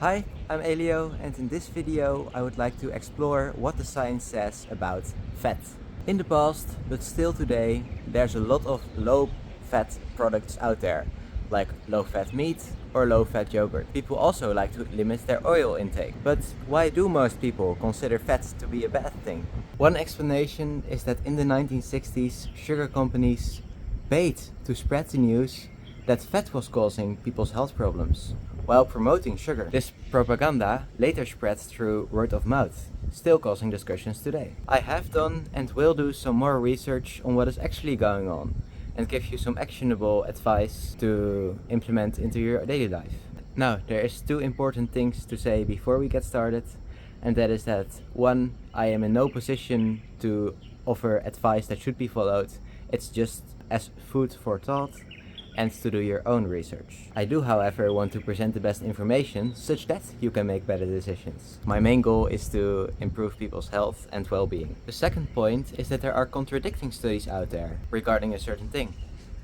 Hi, I'm Elio, and in this video I would like to explore what the science says about fat. In the past, but still today, there's a lot of low-fat products out there, like low-fat meat or low-fat yogurt. People also like to limit their oil intake. But why do most people consider fat to be a bad thing? One explanation is that in the 1960s, sugar companies paid to spread the news that fat was causing people's health problems, while promoting sugar. This propaganda later spread through word of mouth, still causing discussions today. I have done and will do some more research on what is actually going on, and give you some actionable advice to implement into your daily life. Now, there is two important things to say before we get started, and that is that 1, I am in no position to offer advice that should be followed. It's just as food for thought and to do your own research. I do, however, want to present the best information such that you can make better decisions. My main goal is to improve people's health and well-being. The second point is that there are contradicting studies out there regarding a certain thing.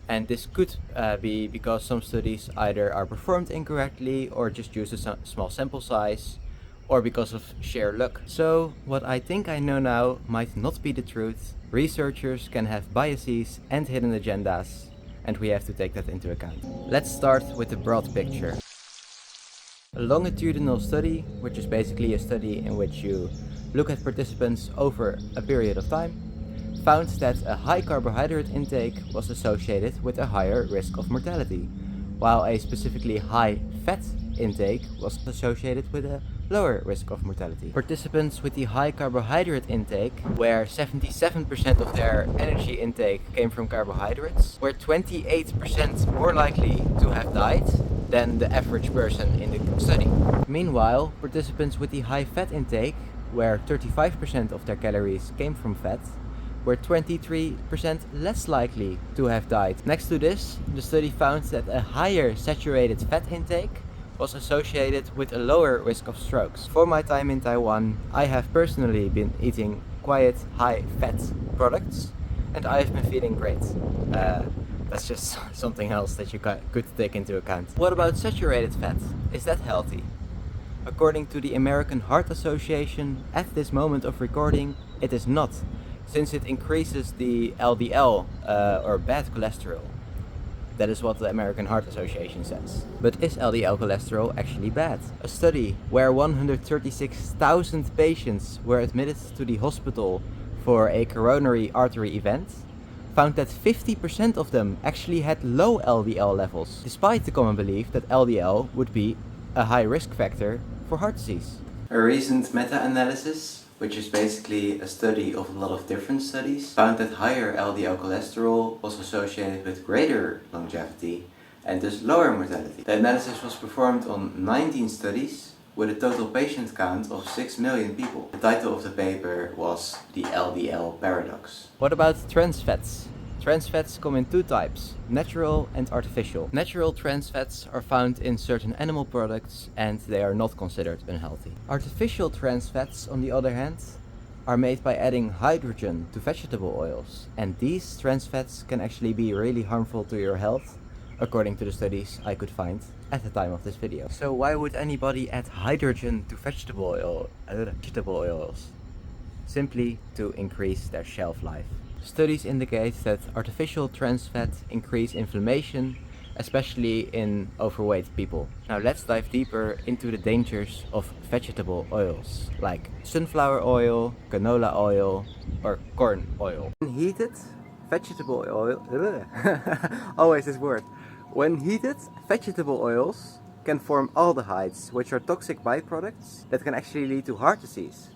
And this could be because some studies either are performed incorrectly or just use a small sample size, or because of sheer luck. So, what I think I know now might not be the truth. Researchers can have biases and hidden agendas, and we have to take that into account. Let's start with the broad picture. A longitudinal study, which is basically a study in which you look at participants over a period of time, found that a high carbohydrate intake was associated with a higher risk of mortality, while a specifically high fat intake was associated with a lower risk of mortality. Participants with the high carbohydrate intake, where 77% of their energy intake came from carbohydrates, were 28% more likely to have died than the average person in the study. Meanwhile, participants with the high fat intake, where 35% of their calories came from fat, were 23% less likely to have died. Next to this, the study found that a higher saturated fat intake was associated with a lower risk of strokes. For my time in Taiwan, I have personally been eating quite high fat products, and I have been feeling great. That's just something else that you could take into account. What about saturated fat? Is that healthy? According to the American Heart Association, at this moment of recording, it is not, since it increases the LDL, or bad cholesterol. That is what the American Heart Association says. But is LDL cholesterol actually bad? A study where 136,000 patients were admitted to the hospital for a coronary artery event found that 50% of them actually had low LDL levels, despite the common belief that LDL would be a high risk factor for heart disease. A recent meta-analysis, which is basically a study of a lot of different studies, found that higher LDL cholesterol was associated with greater longevity and thus lower mortality. The analysis was performed on 19 studies with a total patient count of 6 million people. The title of the paper was The LDL Paradox. What about trans fats? Trans fats come in two types, natural and artificial. Natural trans fats are found in certain animal products and they are not considered unhealthy. Artificial trans fats, on the other hand, are made by adding hydrogen to vegetable oils, and these trans fats can actually be really harmful to your health, according to the studies I could find at the time of this video. So why would anybody add hydrogen to vegetable oils? Simply to increase their shelf life. Studies indicate that artificial trans fat increase inflammation, especially in overweight people. Now let's dive deeper into the dangers of vegetable oils, like sunflower oil, canola oil, or corn oil. When heated, vegetable oil, always this word. When heated, vegetable oils can form aldehydes, which are toxic byproducts that can actually lead to heart disease.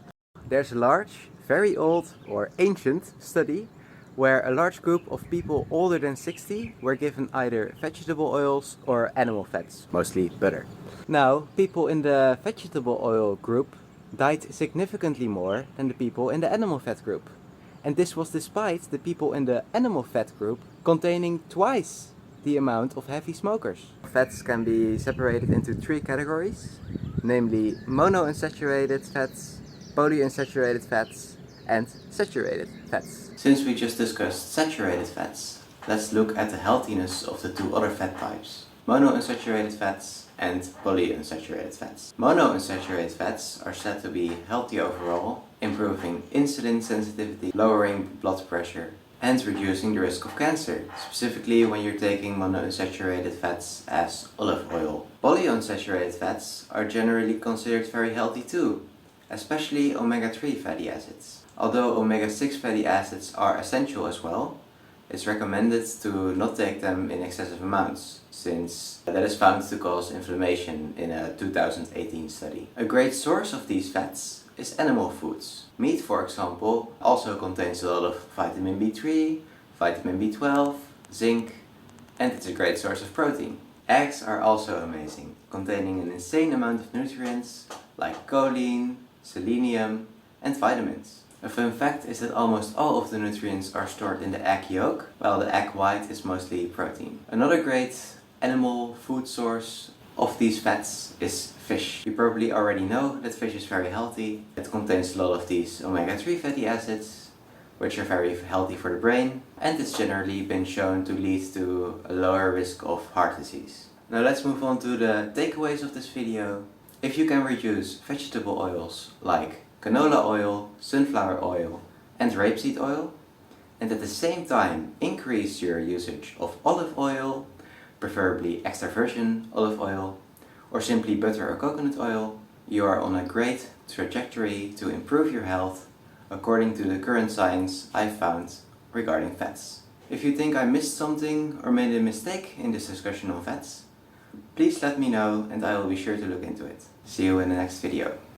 There's a large, very old or ancient study where a large group of people older than 60 were given either vegetable oils or animal fats, mostly butter. Now, people in the vegetable oil group died significantly more than the people in the animal fat group. And this was despite the people in the animal fat group containing twice the amount of heavy smokers. Fats can be separated into three categories, namely mono-unsaturated fats, poly-unsaturated fats, and saturated fats. Since we just discussed saturated fats, let's look at the healthiness of the two other fat types. Mono-unsaturated fats and poly-unsaturated fats. Mono-unsaturated fats are said to be healthy overall, improving insulin sensitivity, lowering blood pressure, and reducing the risk of cancer, specifically when you're taking mono-unsaturated fats as olive oil. Poly-unsaturated fats are generally considered very healthy too, especially omega-3 fatty acids. Although omega-6 fatty acids are essential as well, it's recommended to not take them in excessive amounts, since that is found to cause inflammation in a 2018 study. A great source of these fats is animal foods. Meat, for example, also contains a lot of vitamin B3, vitamin B12, zinc, and it's a great source of protein. Eggs are also amazing, containing an insane amount of nutrients like choline, selenium, and vitamins. A fun fact is that almost all of the nutrients are stored in the egg yolk, while the egg white is mostly protein. Another great animal food source of these fats is fish. You probably already know that fish is very healthy. It contains a lot of these omega-3 fatty acids, which are very healthy for the brain, and it's generally been shown to lead to a lower risk of heart disease. Now let's move on to the takeaways of this video. If you can reduce vegetable oils like canola oil, sunflower oil, and rapeseed oil, and at the same time increase your usage of olive oil, preferably extra virgin olive oil, or simply butter or coconut oil, you are on a great trajectory to improve your health according to the current science I've found regarding fats. If you think I missed something or made a mistake in this discussion on fats, please let me know and I will be sure to look into it. See you in the next video.